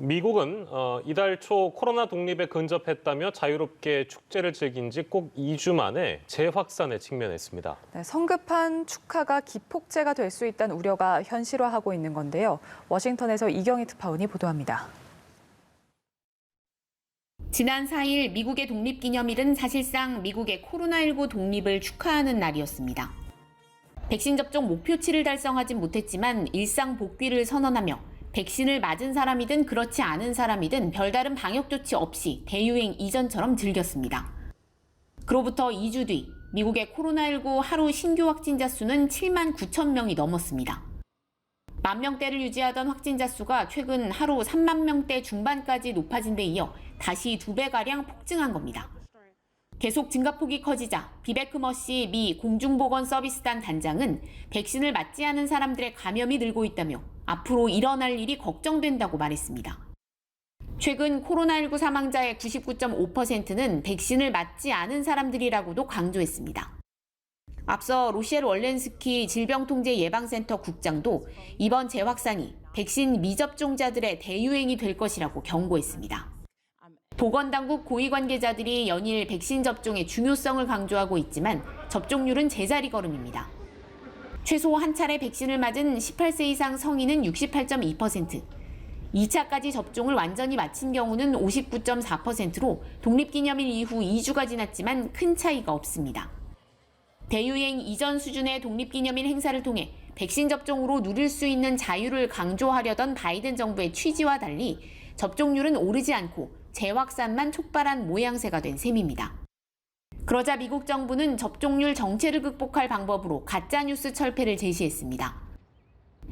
미국은 이달 초 코로나 독립에 근접했다며 자유롭게 축제를 즐긴 지 꼭 2주 만에 재확산에 직면했습니다. 네, 성급한 축하가 기폭제가 될 수 있다는 우려가 현실화하고 있는 건데요. 워싱턴에서 이경희 특파원이 보도합니다. 지난 4일 미국의 독립기념일은 사실상 미국의 코로나19 독립을 축하하는 날이었습니다. 백신 접종 목표치를 달성하진 못했지만 일상 복귀를 선언하며 백신을 맞은 사람이든 그렇지 않은 사람이든 별다른 방역 조치 없이 대유행 이전처럼 즐겼습니다. 그로부터 2주 뒤 미국의 코로나19 하루 신규 확진자 수는 7만 9천 명이 넘었습니다. 1만 명대를 유지하던 확진자 수가 최근 하루 3만 명대 중반까지 높아진 데 이어 다시 2배가량 폭증한 겁니다. 계속 증가폭이 커지자 비베크 머시 미 공중보건서비스단 단장은 백신을 맞지 않은 사람들의 감염이 늘고 있다며 앞으로 일어날 일이 걱정된다고 말했습니다. 최근 코로나19 사망자의 99.5%는 백신을 맞지 않은 사람들이라고도 강조했습니다. 앞서 로시엘 월렌스키 질병통제예방센터 국장도 이번 재확산이 백신 미접종자들의 대유행이 될 것이라고 경고했습니다. 보건당국 고위 관계자들이 연일 백신 접종의 중요성을 강조하고 있지만 접종률은 제자리 걸음입니다. 최소 한 차례 백신을 맞은 18세 이상 성인은 68.2%, 2차까지 접종을 완전히 마친 경우는 59.4%로 독립기념일 이후 2주가 지났지만 큰 차이가 없습니다. 대유행 이전 수준의 독립기념일 행사를 통해 백신 접종으로 누릴 수 있는 자유를 강조하려던 바이든 정부의 취지와 달리 접종률은 오르지 않고 재확산만 촉발한 모양새가 된 셈입니다. 그러자 미국 정부는 접종률 정체를 극복할 방법으로 가짜뉴스 철폐를 제시했습니다.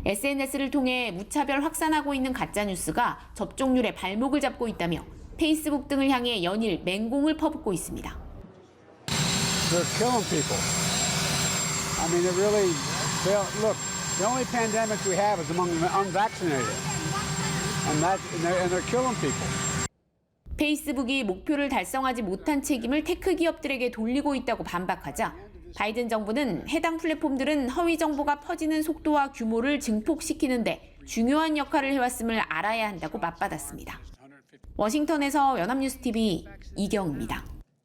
SNS를 통해 무차별 확산하고 있는 가짜뉴스가 접종률의 발목을 잡고 있다며 페이스북 등을 향해 연일 맹공을 퍼붓고 있습니다. They're killing people. I mean, it really, look, the only pandemic we have is among the unvaccinated. And they're killing people. 페이스북이 목표를 달성하지 못한 책임을 테크 기업들에게 돌리고 있다고 반박하자 바이든 정부는 해당 플랫폼들은 허위 정보가 퍼지는 속도와 규모를 증폭시키는데 중요한 역할을 해왔음을 알아야 한다고 맞받았습니다. 워싱턴에서 연합뉴스TV 이경입니다.